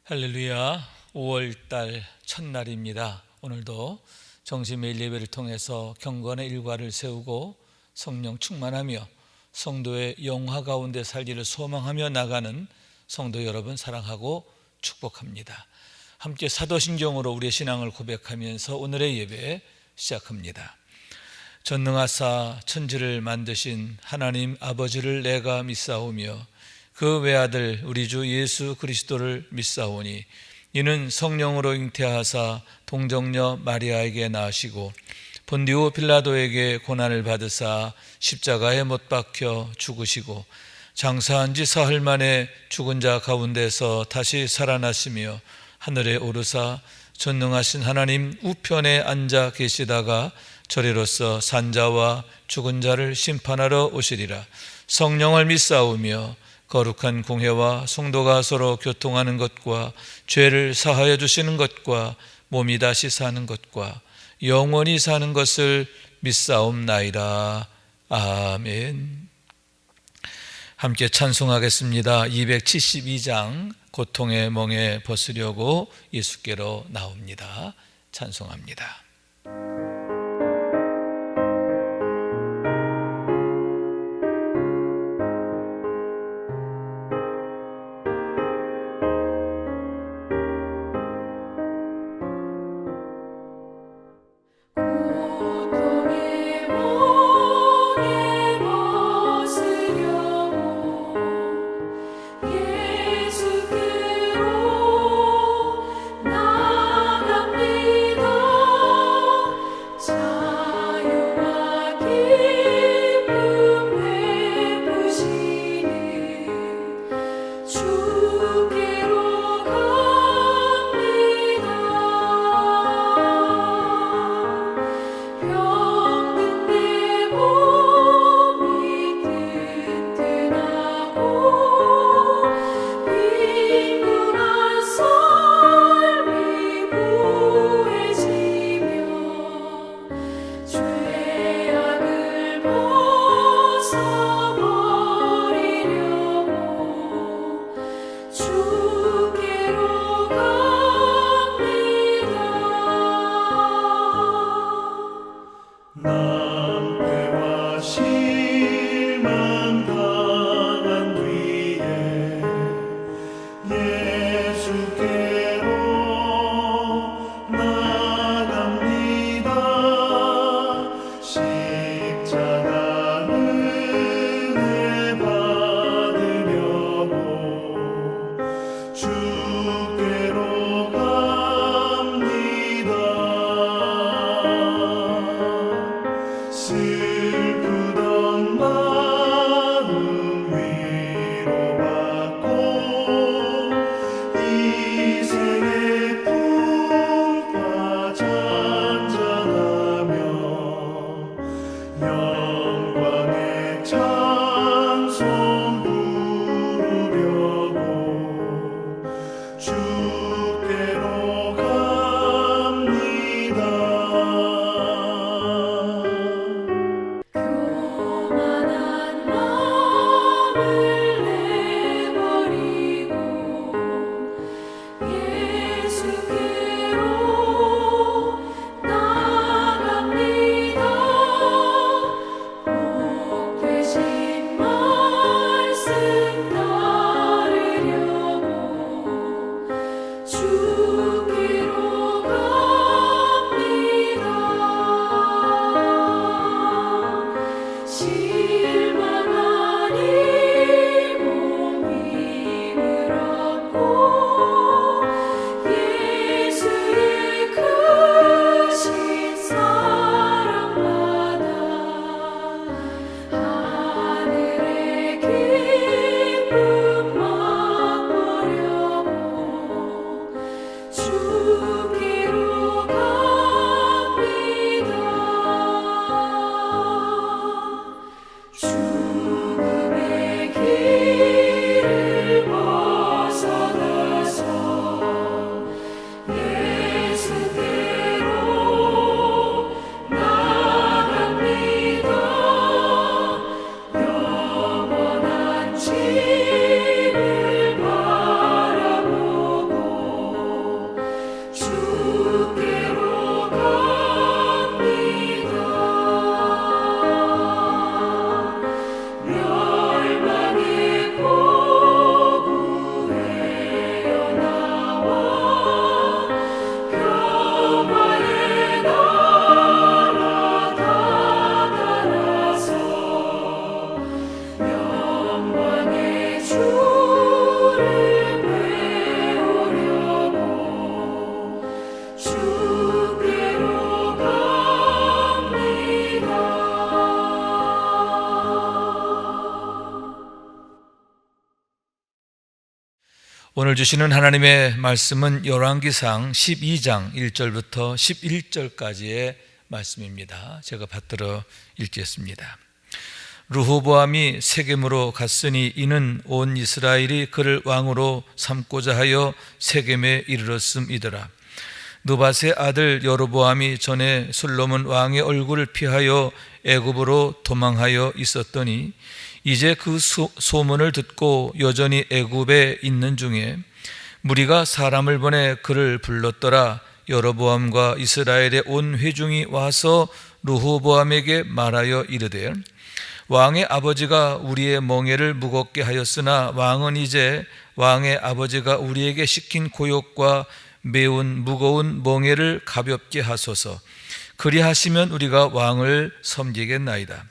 할렐루야. 5월달 첫날입니다. 오늘도 정시매일 예배를 통해서 경건의 일과를 세우고 성령 충만하며 성도의 영화 가운데 살기를 소망하며 나가는 성도 여러분 사랑하고 축복합니다. 함께 사도신경으로 우리의 신앙을 고백하면서 오늘의 예배 시작합니다. 전능하사 천지를 만드신 하나님 아버지를 내가 믿사오며 그 외아들 우리 주 예수 그리스도를 믿사오니 이는 성령으로 잉태하사 동정녀 마리아에게 나시고 본디오 빌라도에게 고난을 받으사 십자가에 못 박혀 죽으시고 장사한 지 사흘 만에 죽은 자 가운데서 다시 살아나시며 하늘에 오르사 전능하신 하나님 우편에 앉아 계시다가 저리로서 산자와 죽은 자를 심판하러 오시리라. 성령을 믿사오며 거룩한 공회와 성도가 서로 교통하는 것과 죄를 사하여 주시는 것과 몸이 다시 사는 것과 영원히 사는 것을 믿사옵나이다. 아멘. 함께 찬송하겠습니다. 272장 고통의 멍에 벗으려고 예수께로 나옵니다. 찬송합니다. 예수께로 나갑니다. 오늘 주시는 하나님의 말씀은 열왕기상 12장 1절부터 11절까지의 말씀입니다. 제가 받들어 읽겠습니다. 르호보암이 세겜으로 갔으니 이는 온 이스라엘이 그를 왕으로 삼고자 하여 세겜에 이르렀음이더라. 느밧의 아들 여로보암이 전에 솔로몬 왕의 얼굴을 피하여 애굽으로 도망하여 있었더니 이제 그 소문을 듣고 여전히 애굽에 있는 중에 무리가 사람을 보내 그를 불렀더라. 여로보암과 이스라엘의 온 회중이 와서 르호보암에게 말하여 이르되 왕의 아버지가 우리의 멍에를 무겁게 하였으나 왕은 이제 왕의 아버지가 우리에게 시킨 고욕과 매운 무거운 멍에를 가볍게 하소서. 그리하시면 우리가 왕을 섬기겠나이다.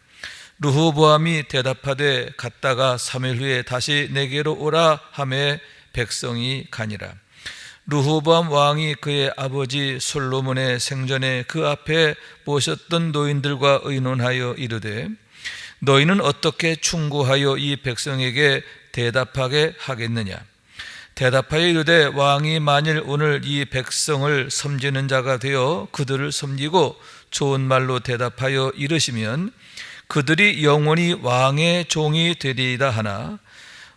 르호보암이 대답하되 갔다가 3일 후에 다시 내게로 오라 하매 백성이 가니라. 르호보암 왕이 그의 아버지 솔로몬의 생전에 그 앞에 모셨던 노인들과 의논하여 이르되 너희는 어떻게 충고하여 이 백성에게 대답하게 하겠느냐. 대답하여 이르되 왕이 만일 오늘 이 백성을 섬기는 자가 되어 그들을 섬기고 좋은 말로 대답하여 이르시면 그들이 영원히 왕의 종이 되리이다 하나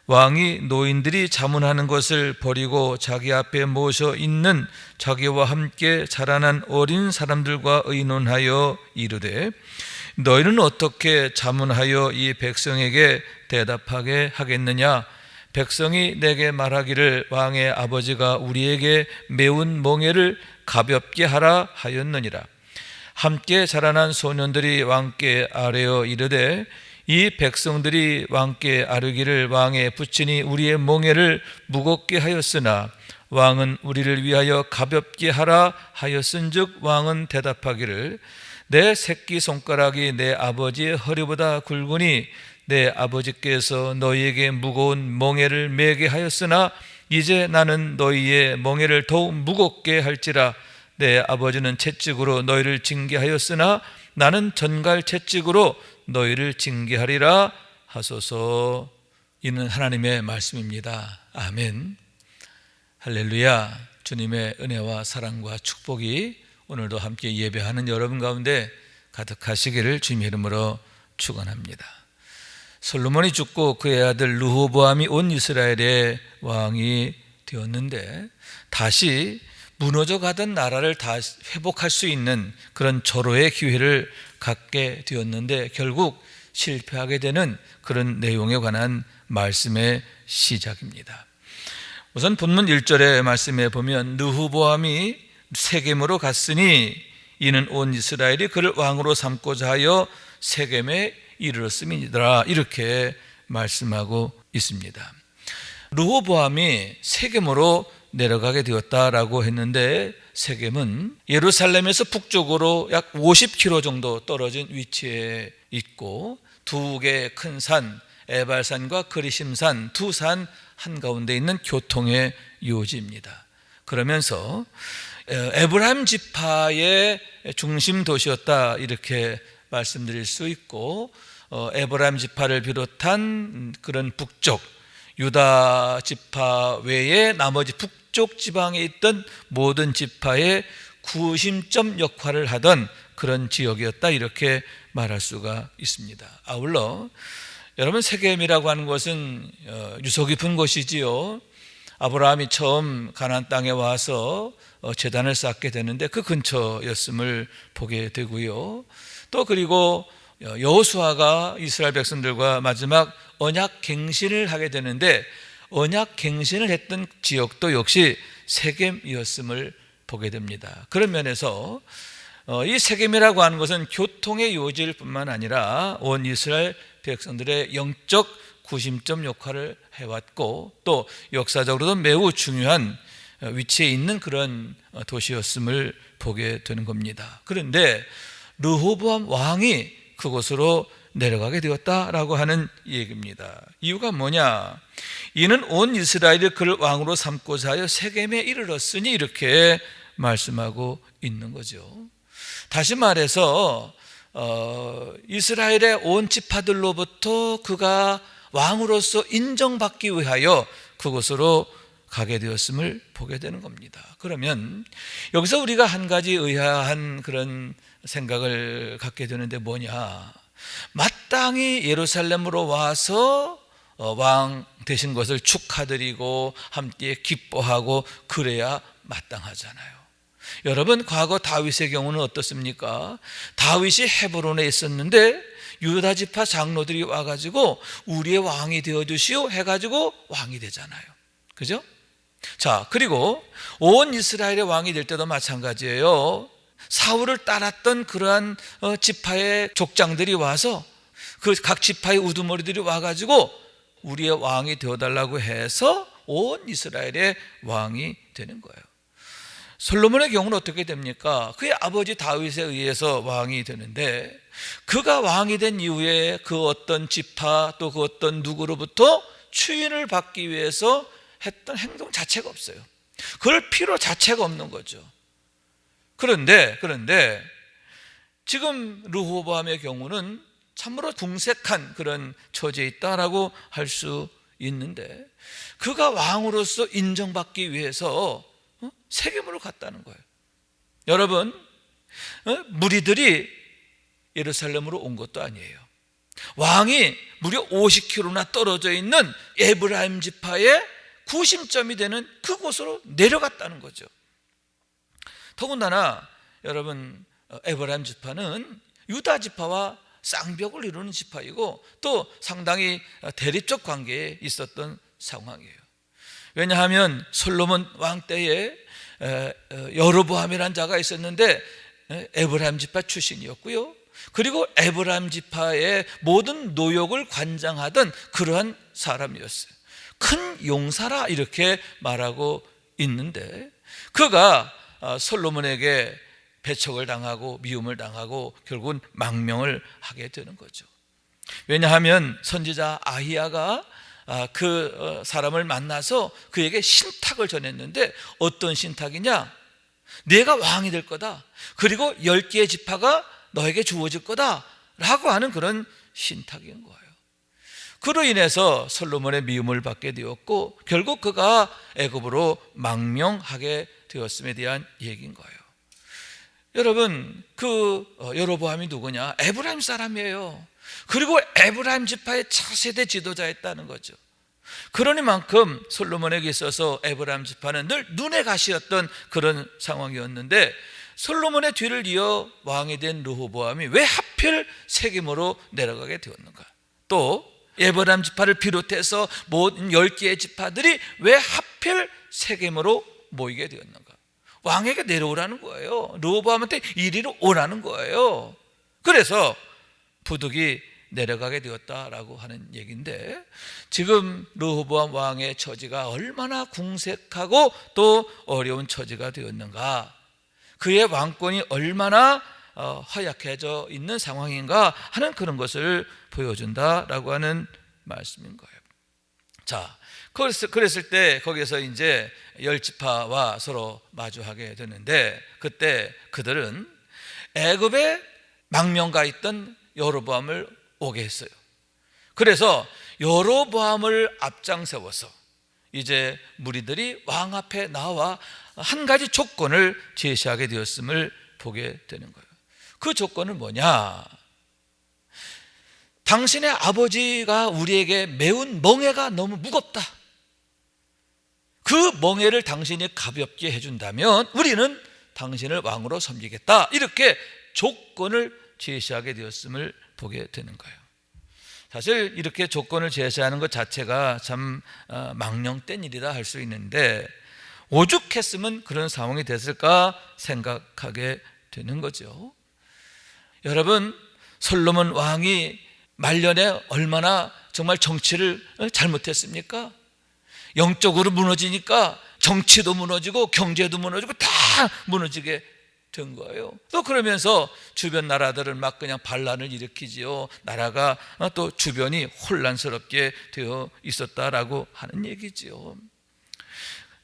왕이 노인들이 자문하는 것을 버리고 자기 앞에 모셔 있는 자기와 함께 자라난 어린 사람들과 의논하여 이르되 너희는 어떻게 자문하여 이 백성에게 대답하게 하겠느냐. 백성이 내게 말하기를 왕의 아버지가 우리에게 매운 멍에를 가볍게 하라 하였느니라. 함께 자라난 소년들이 왕께 아뢰어 이르되 이 백성들이 왕께 아뢰기를 왕의 부친이 우리의 멍에를 무겁게 하였으나 왕은 우리를 위하여 가볍게 하라 하였은즉 왕은 대답하기를 내 새끼 손가락이 내 아버지의 허리보다 굵으니 내 아버지께서 너희에게 무거운 멍에를 매게 하였으나 이제 나는 너희의 멍에를 더욱 무겁게 할지라. 내 아버지는 채찍으로 너희를 징계하였으나 나는 전갈 채찍으로 너희를 징계하리라 하소서. 이는 하나님의 말씀입니다. 아멘. 할렐루야. 주님의 은혜와 사랑과 축복이 오늘도 함께 예배하는 여러분 가운데 가득하시기를 주님의 이름으로 축원합니다. 솔로몬이 죽고 그의 아들 르호보암이 온 이스라엘의 왕이 되었는데 다시 무너져 가던 나라를 다시 회복할 수 있는 그런 절호의 기회를 갖게 되었는데 결국 실패하게 되는 그런 내용에 관한 말씀의 시작입니다. 우선 본문 1절의 말씀에 보면 르호보암이 세겜으로 갔으니 이는 온 이스라엘이 그를 왕으로 삼고자 하여 세겜에 이르렀음이니라 이렇게 말씀하고 있습니다. 르호보암이 세겜으로 내려가게 되었다라고 했는데 세겜은 예루살렘에서 북쪽으로 약 50km 정도 떨어진 위치에 있고 두 개의 큰 산 에발산과 그리심산 두 산 한가운데 있는 교통의 요지입니다. 그러면서 에브라임 지파의 중심 도시였다 이렇게 말씀드릴 수 있고 에브라임 지파를 비롯한 그런 북쪽 유다 지파 외에 나머지 북쪽 지방에 있던 모든 지파의 구심점 역할을 하던 그런 지역이었다 이렇게 말할 수가 있습니다. 아울러 여러분 세겜이라고 하는 것은 유서 깊은 곳이지요. 아브라함이 처음 가나안 땅에 와서 제단을 쌓게 되는데 그 근처였음을 보게 되고요. 또 그리고 여호수아가 이스라엘 백성들과 마지막 언약 갱신을 하게 되는데 언약 갱신을 했던 지역도 역시 세겜이었음을 보게 됩니다. 그런 면에서 이 세겜이라고 하는 것은 교통의 요지일 뿐만 아니라 온 이스라엘 백성들의 영적 구심점 역할을 해왔고 또 역사적으로도 매우 중요한 위치에 있는 그런 도시였음을 보게 되는 겁니다. 그런데 르호보암 왕이 그곳으로 내려가게 되었다라고 하는 얘기입니다. 이유가 뭐냐? 이는 온 이스라엘이 그를 왕으로 삼고자 하여 세겜에 이르렀으니 이렇게 말씀하고 있는 거죠. 다시 말해서 이스라엘의 온 지파들로부터 그가 왕으로서 인정받기 위하여 그곳으로 가게 되었음을 보게 되는 겁니다. 그러면 여기서 우리가 한 가지 의아한 그런 생각을 갖게 되는데 뭐냐, 마땅히 예루살렘으로 와서 왕 되신 것을 축하드리고 함께 기뻐하고 그래야 마땅하잖아요. 여러분, 과거 다윗의 경우는 어떻습니까? 다윗이 헤브론에 있었는데 유다 지파 장로들이 와가지고 우리의 왕이 되어주시오 해가지고 왕이 되잖아요. 그죠? 자, 그리고 온 이스라엘의 왕이 될 때도 마찬가지예요. 사울을 따랐던 그러한 지파의 족장들이 와서 그 각 지파의 우두머리들이 와가지고 우리의 왕이 되어달라고 해서 온 이스라엘의 왕이 되는 거예요. 솔로몬의 경우는 어떻게 됩니까? 그의 아버지 다윗에 의해서 왕이 되는데, 그가 왕이 된 이후에 그 어떤 지파 또 그 어떤 누구로부터 추인을 받기 위해서 했던 행동 자체가 없어요. 그럴 필요 자체가 없는 거죠. 그런데 지금 르호보암의 경우는 참으로 궁색한 그런 처지에 있다라고 할 수 있는데, 그가 왕으로서 인정받기 위해서 세겜으로 갔다는 거예요. 여러분, 무리들이 예루살렘으로 온 것도 아니에요. 왕이 무려 50km나 떨어져 있는 에브라임 지파의 구심점이 되는 그곳으로 내려갔다는 거죠. 더군다나 여러분, 에브라임 지파는 유다 지파와 쌍벽을 이루는 지파이고 또 상당히 대립적 관계에 있었던 상황이에요. 왜냐하면 솔로몬 왕 때에 여로보암이라는 자가 있었는데 에브라임 지파 출신이었고요. 그리고 에브라임 지파의 모든 노역을 관장하던 그러한 사람이었어요. 큰 용사라 이렇게 말하고 있는데, 그가 솔로몬에게 배척을 당하고 미움을 당하고 결국은 망명을 하게 되는 거죠. 왜냐하면 선지자 아히야가 그 사람을 만나서 그에게 신탁을 전했는데, 어떤 신탁이냐, 내가 왕이 될 거다, 그리고 10개의 지파가 너에게 주어질 거다 라고 하는 그런 신탁인 거예요. 그로 인해서 솔로몬의 미움을 받게 되었고 결국 그가 애굽으로 망명하게 되었음에 대한 얘기인 거예요. 여러분, 그 여로보암이 누구냐? 에브라임 사람이에요. 그리고 에브라임 지파의 차세대 지도자였다는 거죠. 그러니만큼 솔로몬에게 있어서 에브라임 지파는 늘 눈에 가시였던 그런 상황이었는데, 솔로몬의 뒤를 이어 왕이 된 르호보암이 왜 하필 세겜으로 내려가게 되었는가? 또 에브라임 지파를 비롯해서 모든 10개의 지파들이 왜 하필 세겜으로 모이게 되었는가? 왕에게 내려오라는 거예요. 르호보암한테 이리로 오라는 거예요. 그래서 부득이 내려가게 되었다라고 하는 얘기인데, 지금 르호보암 왕의 처지가 얼마나 궁색하고 또 어려운 처지가 되었는가, 그의 왕권이 얼마나 허약해져 있는 상황인가 하는 그런 것을 보여준다라고 하는 말씀인 거예요. 자, 그랬을 때 거기에서 이제 10지파와 서로 마주하게 되는데, 그때 그들은 애굽에 망명가 있던 여로보암을 오게 했어요. 그래서 여로보암을 앞장세워서 이제 무리들이 왕 앞에 나와 한 가지 조건을 제시하게 되었음을 보게 되는 거예요. 그 조건은 뭐냐? 당신의 아버지가 우리에게 메운 멍에가 너무 무겁다. 그 멍에를 당신이 가볍게 해준다면 우리는 당신을 왕으로 섬기겠다. 이렇게 조건을 제시하게 되었음을 보게 되는 거예요. 사실 이렇게 조건을 제시하는 것 자체가 참 망령된 일이다 할 수 있는데, 오죽했으면 그런 상황이 됐을까 생각하게 되는 거죠. 여러분, 솔로몬 왕이 말년에 얼마나 정말 정치를 잘못했습니까? 영적으로 무너지니까 정치도 무너지고 경제도 무너지고 다 무너지게 된 거예요. 또 그러면서 주변 나라들은 막 그냥 반란을 일으키지요. 나라가 또 주변이 혼란스럽게 되어 있었다라고 하는 얘기지요.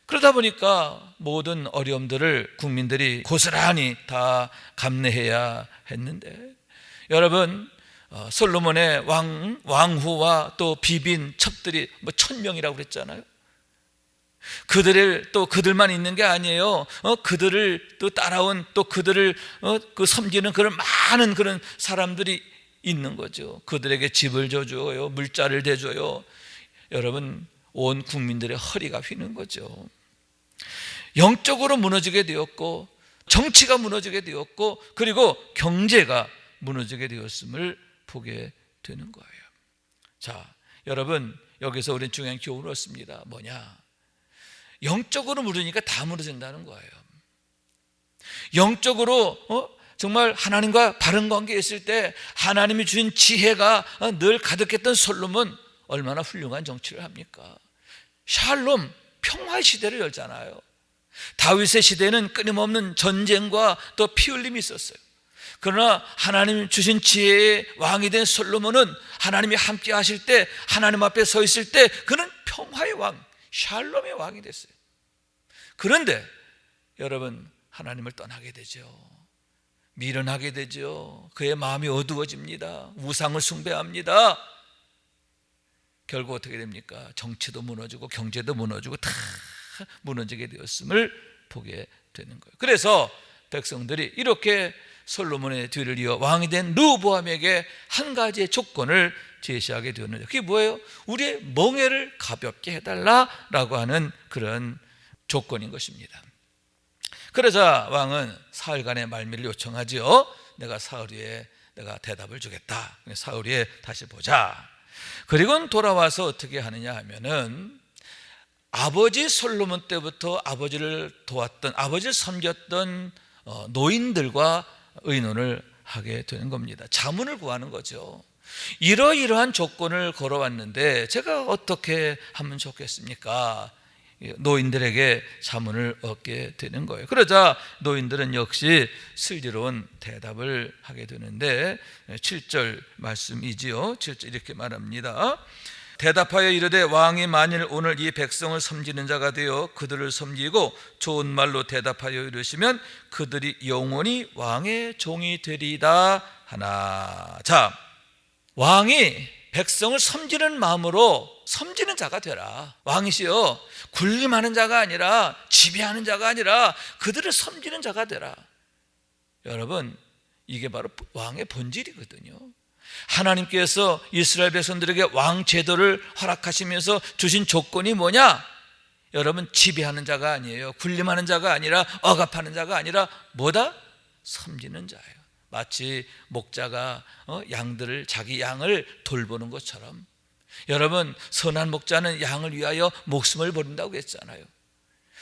그러다 보니까 모든 어려움들을 국민들이 고스란히 다 감내해야 했는데, 여러분, 솔로몬의 왕후와 또 비빈 첩들이 1000명이라고 그랬잖아요. 그들만 있는 게 아니에요. 그들을 또 따라온, 또 그들을 섬기는 그런 많은 그런 사람들이 있는 거죠. 그들에게 집을 줘줘요, 물자를 대줘요. 여러분, 온 국민들의 허리가 휘는 거죠. 영적으로 무너지게 되었고, 정치가 무너지게 되었고, 그리고 경제가 무너지게 되었음을 보게 되는 거예요. 자, 여러분, 여기서 우리는 중요한 교훈을 얻습니다. 뭐냐? 영적으로 무너지니까 다 무너진다는 거예요. 영적으로 정말 하나님과 바른 관계에 있을 때 하나님이 주신 지혜가 늘 가득했던 솔로몬, 얼마나 훌륭한 정치를 합니까? 샬롬, 평화의 시대를 열잖아요. 다윗의 시대는 끊임없는 전쟁과 또 피 흘림이 있었어요. 그러나 하나님 주신 지혜의 왕이 된 솔로몬은 하나님이 함께 하실 때, 하나님 앞에 서 있을 때 그는 평화의 왕, 샬롬의 왕이 됐어요. 그런데 여러분, 하나님을 떠나게 되죠. 미련하게 되죠. 그의 마음이 어두워집니다. 우상을 숭배합니다. 결국 어떻게 됩니까? 정치도 무너지고 경제도 무너지고 다 무너지게 되었음을 보게 되는 거예요. 그래서 백성들이 이렇게 솔로몬의 뒤를 이어 왕이 된 르호보암에게 한 가지의 조건을 제시하게 되었는데, 그게 뭐예요? 우리의 멍에를 가볍게 해달라라고 하는 그런 조건인 것입니다. 그러자 왕은 사흘간의 말미를 요청하지요. 내가 사흘 후에 내가 대답을 주겠다. 사흘 후에 다시 보자. 그리고는 돌아와서 어떻게 하느냐 하면은, 아버지 솔로몬 때부터 아버지를 도왔던, 아버지를 섬겼던 노인들과 의논을 하게 되는 겁니다. 자문을 구하는 거죠. 이러이러한 조건을 걸어왔는데 제가 어떻게 하면 좋겠습니까? 노인들에게 자문을 얻게 되는 거예요. 그러자 노인들은 역시 슬기로운 대답을 하게 되는데, 7절 말씀이지요. 7절 이렇게 말합니다. 대답하여 이르되, 왕이 만일 오늘 이 백성을 섬기는 자가 되어 그들을 섬기고 좋은 말로 대답하여 이르시면 그들이 영원히 왕의 종이 되리이다 하나. 자, 왕이 백성을 섬기는 마음으로 섬기는 자가 되라. 왕이시여, 군림하는 자가 아니라, 지배하는 자가 아니라 그들을 섬기는 자가 되라. 여러분, 이게 바로 왕의 본질이거든요. 하나님께서 이스라엘 백성들에게 왕 제도를 허락하시면서 주신 조건이 뭐냐? 여러분, 지배하는 자가 아니에요. 군림하는 자가 아니라, 억압하는 자가 아니라 뭐다? 섬기는 자예요. 마치 목자가 양들을, 자기 양을 돌보는 것처럼, 여러분, 선한 목자는 양을 위하여 목숨을 버린다고 했잖아요.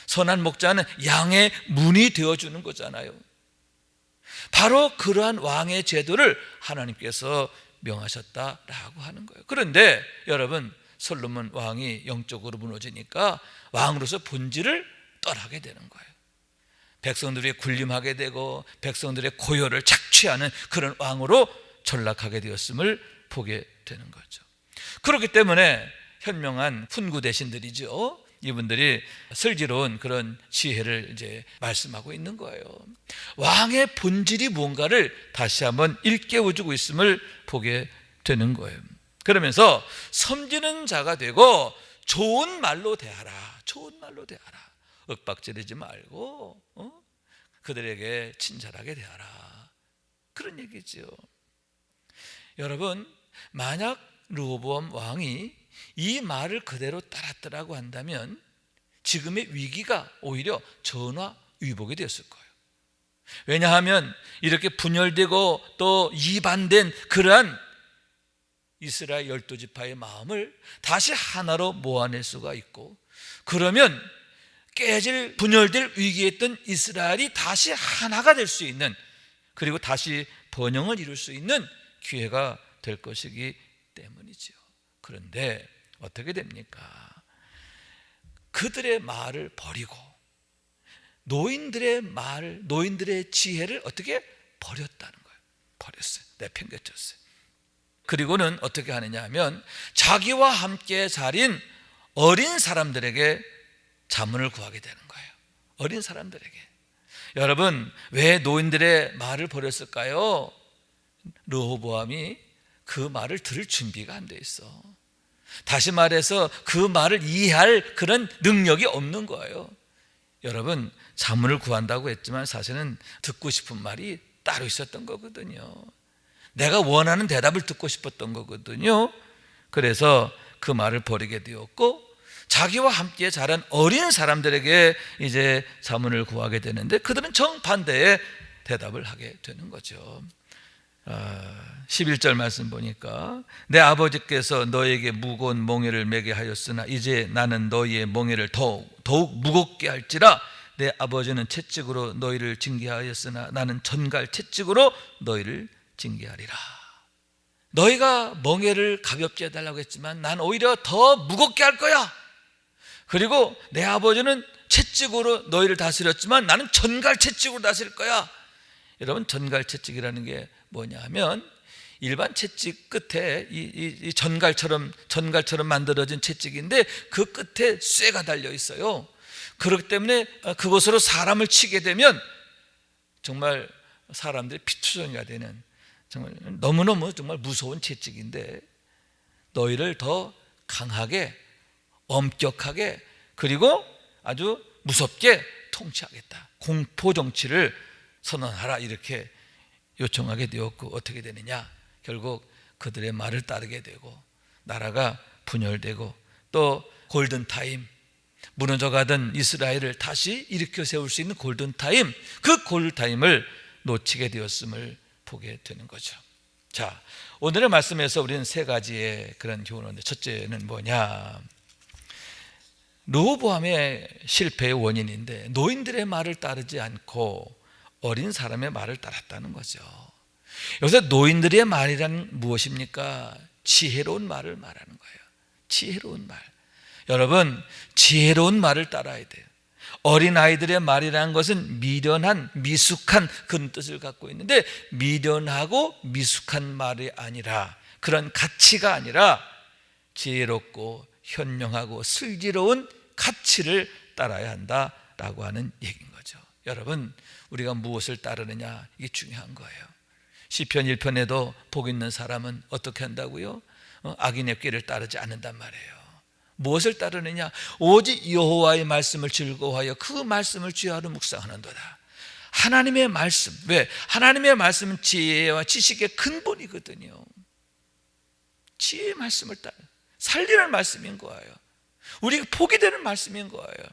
선한 목자는 양의 문이 되어주는 거잖아요. 바로 그러한 왕의 제도를 하나님께서 명하셨다라고 하는 거예요. 그런데 여러분, 솔로몬 왕이 영적으로 무너지니까 왕으로서 본질을 떠나게 되는 거예요. 백성들이 군림하게 되고 백성들의 고요를 착취하는 그런 왕으로 전락하게 되었음을 보게 되는 거죠. 그렇기 때문에 현명한 훈구 대신들이죠. 이분들이 슬기로운 그런 지혜를 이제 말씀하고 있는 거예요. 왕의 본질이 뭔가를 다시 한번 일깨워주고 있음을 보게 되는 거예요. 그러면서 섬기는 자가 되고 좋은 말로 대하라. 좋은 말로 대하라. 윽박지르지 말고 그들에게 친절하게 대하라. 그런 얘기죠. 여러분, 만약 르호보암 왕이 이 말을 그대로 따랐더라고 한다면 지금의 위기가 오히려 전화위복이 되었을 거예요. 왜냐하면 이렇게 분열되고 또 이반된 그러한 이스라엘 12지파의 마음을 다시 하나로 모아낼 수가 있고, 그러면 깨질, 분열될 위기에 있던 이스라엘이 다시 하나가 될 수 있는, 그리고 다시 번영을 이룰 수 있는 기회가 될 것이기 때문이죠. 그런데 어떻게 됩니까? 그들의 말을 버리고 노인들의 말, 노인들의 지혜를 어떻게 버렸다는 거예요. 버렸어요. 내팽개쳤어요. 그리고는 어떻게 하느냐 하면 자기와 함께 자린 어린 사람들에게 자문을 구하게 되는 거예요. 어린 사람들에게. 여러분, 왜 노인들의 말을 버렸을까요? 르호보암이 그 말을 들을 준비가 안 돼 있어. 다시 말해서 그 말을 이해할 그런 능력이 없는 거예요. 여러분, 자문을 구한다고 했지만 사실은 듣고 싶은 말이 따로 있었던 거거든요. 내가 원하는 대답을 듣고 싶었던 거거든요. 그래서 그 말을 버리게 되었고, 자기와 함께 자란 어린 사람들에게 이제 자문을 구하게 되는데 그들은 정반대의 대답을 하게 되는 거죠. 11절 말씀 보니까 내 아버지께서 너에게 무거운 몽에를 매게 하였으나 이제 나는 너희의 몽에를 더욱 무겁게 할지라. 내 아버지는 채찍으로 너희를 징계하였으나 나는 전갈 채찍으로 너희를 징계하리라. 너희가 멍에를 가볍게 해달라고 했지만 난 오히려 더 무겁게 할 거야. 그리고 내 아버지는 채찍으로 너희를 다스렸지만 나는 전갈 채찍으로 다스릴 거야. 여러분, 전갈 채찍이라는 게 뭐냐 하면 일반 채찍 끝에 이 전갈처럼 만들어진 채찍인데 그 끝에 쇠가 달려 있어요. 그렇기 때문에 그것으로 사람을 치게 되면 정말 사람들이 피투성이가 되는 정말 너무너무 정말 무서운 채찍인데 너희를 더 강하게, 엄격하게, 그리고 아주 무섭게 통치하겠다. 공포 정치를 선언하라, 이렇게 요청하게 되었고, 어떻게 되느냐? 결국 그들의 말을 따르게 되고 나라가 분열되고 또 골든타임, 무너져가던 이스라엘을 다시 일으켜 세울 수 있는 골든타임, 그 골든타임을 놓치게 되었음을 보게 되는 거죠. 자, 오늘의 말씀에서 우리는 세 가지의 그런 교훈인데, 첫째는 뭐냐? 르호보암의 실패의 원인인데 노인들의 말을 따르지 않고 어린 사람의 말을 따랐다는 거죠. 여기서 노인들의 말이란 무엇입니까? 지혜로운 말을 말하는 거예요. 지혜로운 말. 여러분, 지혜로운 말을 따라야 돼요. 어린아이들의 말이라는 것은 미련한, 미숙한 그런 뜻을 갖고 있는데, 미련하고 미숙한 말이 아니라, 그런 가치가 아니라 지혜롭고 현명하고 슬기로운 가치를 따라야 한다라고 하는 얘기인 거죠. 여러분, 우리가 무엇을 따르느냐, 이게 중요한 거예요. 시편 1편에도 복 있는 사람은 어떻게 한다고요? 악인의 꾀를 따르지 않는단 말이에요. 무엇을 따르느냐? 오직 여호와의 말씀을 즐거워하여 그 말씀을 주야로 묵상하는도다. 하나님의 말씀. 왜? 하나님의 말씀은 지혜와 지식의 근본이거든요. 지혜의 말씀을 따라 살리는 말씀인 거예요. 우리가 복이 되는 말씀인 거예요.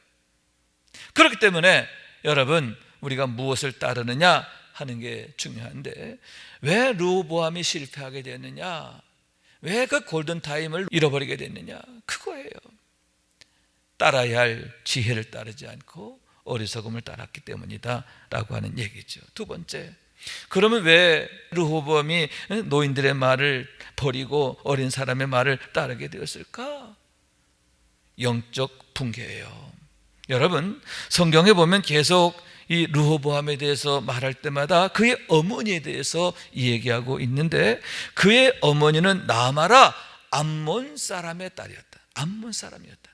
그렇기 때문에 여러분, 우리가 무엇을 따르느냐 하는 게 중요한데, 왜 르호보암이 실패하게 됐느냐, 왜 그 골든타임을 잃어버리게 됐느냐, 그거예요. 따라야 할 지혜를 따르지 않고 어리석음을 따랐기 때문이다 라고 하는 얘기죠. 두 번째, 그러면 왜 르호보암이 노인들의 말을 버리고 어린 사람의 말을 따르게 되었을까? 영적 붕괴예요. 여러분, 성경에 보면 계속 이 르호보암에 대해서 말할 때마다 그의 어머니에 대해서 얘기하고 있는데, 그의 어머니는 나아마라 암몬 사람의 딸이었다. 암몬 사람이었다.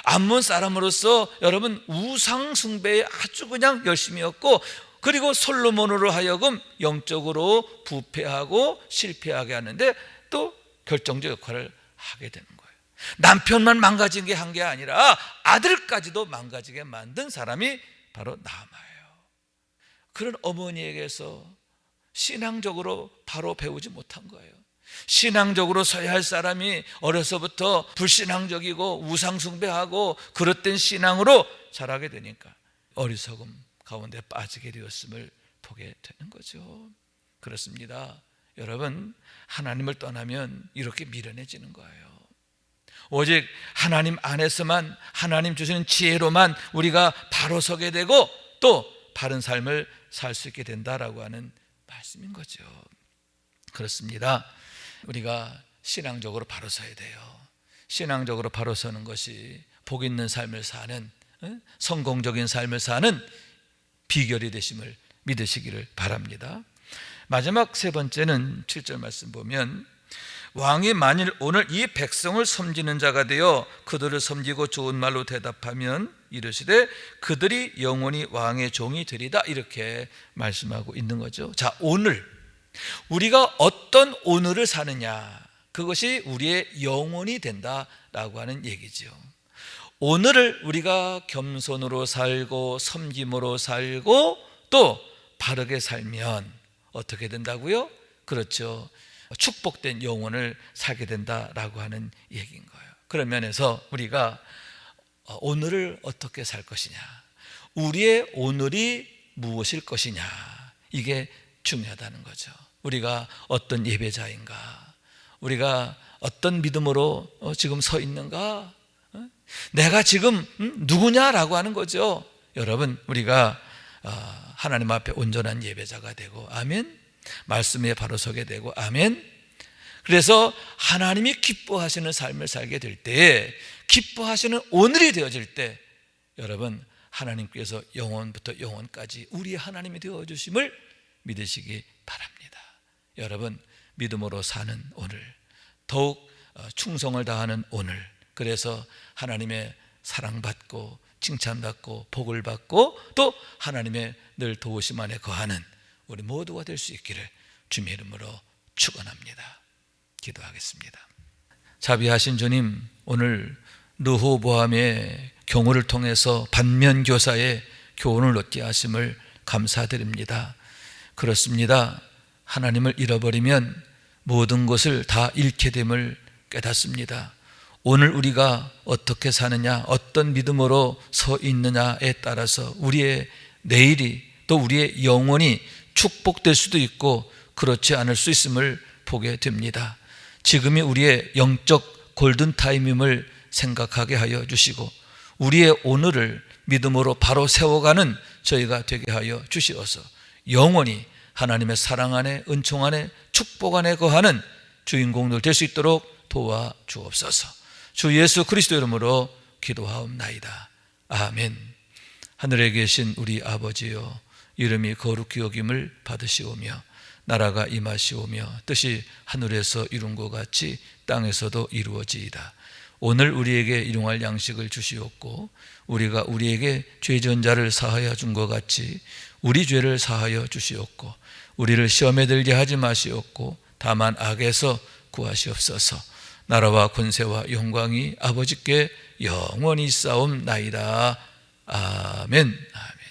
암몬 사람으로서 여러분, 우상 숭배에 아주 그냥 열심이었고, 그리고 솔로몬으로 하여금 영적으로 부패하고 실패하게 하는데 또 결정적 역할을 하게 되는 거예요. 남편만 망가진 게 한 게 아니라 아들까지도 망가지게 만든 사람이 바로 나아마예요. 그런 어머니에게서 신앙적으로 바로 배우지 못한 거예요. 신앙적으로 서야 할 사람이 어려서부터 불신앙적이고 우상숭배하고 그릇된 신앙으로 자라게 되니까 어리석음 가운데 빠지게 되었음을 보게 되는 거죠. 그렇습니다. 여러분, 하나님을 떠나면 이렇게 미련해지는 거예요. 오직 하나님 안에서만, 하나님 주시는 지혜로만 우리가 바로 서게 되고 또 바른 삶을 살 수 있게 된다라고 하는 말씀인 거죠. 그렇습니다. 우리가 신앙적으로 바로 서야 돼요. 신앙적으로 바로 서는 것이 복 있는 삶을 사는, 성공적인 삶을 사는 비결이 되심을 믿으시기를 바랍니다. 마지막 세 번째는 7절 말씀 보면, 왕이 만일 오늘 이 백성을 섬기는 자가 되어 그들을 섬기고 좋은 말로 대답하면 이르시되 그들이 영원히 왕의 종이 되리다, 이렇게 말씀하고 있는 거죠. 자, 오늘 우리가 어떤 오늘을 사느냐, 그것이 우리의 영혼이 된다라고 하는 얘기죠. 오늘을 우리가 겸손으로 살고 섬김으로 살고 또 바르게 살면 어떻게 된다고요? 그렇죠. 축복된 영혼을 살게 된다라고 하는 얘기인 거예요. 그런 면에서 우리가 오늘을 어떻게 살 것이냐, 우리의 오늘이 무엇일 것이냐, 이게 중요하다는 거죠. 우리가 어떤 예배자인가, 우리가 어떤 믿음으로 지금 서 있는가, 내가 지금 누구냐라고 하는 거죠. 여러분, 우리가 하나님 앞에 온전한 예배자가 되고, 아멘, 말씀에 바로 서게 되고, 아멘. 그래서 하나님이 기뻐하시는 삶을 살게 될 때에, 기뻐하시는 오늘이 되어질 때, 여러분, 하나님께서 영혼부터 영혼까지 우리의 하나님이 되어주심을 믿으시기 바랍니다. 여러분, 믿음으로 사는 오늘, 더욱 충성을 다하는 오늘, 그래서 하나님의 사랑받고 칭찬받고 복을 받고 또 하나님의 늘 도우심 안에 거하는 우리 모두가 될 수 있기를 주님의 이름으로 축원합니다. 기도하겠습니다. 자비하신 주님, 오늘 르호보암의 경우를 통해서 반면교사의 교훈을 얻게 하심을 감사드립니다. 그렇습니다. 하나님을 잃어버리면 모든 것을 다 잃게 됨을 깨닫습니다. 오늘 우리가 어떻게 사느냐, 어떤 믿음으로 서 있느냐에 따라서 우리의 내일이 또 우리의 영혼이 축복될 수도 있고 그렇지 않을 수 있음을 보게 됩니다. 지금이 우리의 영적 골든타임임을 생각하게 하여 주시고 우리의 오늘을 믿음으로 바로 세워가는 저희가 되게 하여 주시어서 영원히 하나님의 사랑 안에, 은총 안에, 축복 안에 거하는 주인공들 될 수 있도록 도와주옵소서. 주 예수 그리스도 이름으로 기도하옵나이다. 아멘. 하늘에 계신 우리 아버지여, 이름이 거룩히 여김을 받으시오며 나라가 임하시오며 뜻이 하늘에서 이룬 것 같이 땅에서도 이루어지이다. 오늘 우리에게 일용할 양식을 주시옵고 우리가 우리에게 죄지은 자를 사하여 준 것 같이 우리 죄를 사하여 주시옵고 우리를 시험에 들게 하지 마시옵고 다만 악에서 구하시옵소서. 나라와 권세와 영광이 아버지께 영원히 있사옵나이다. 아멘. 아멘.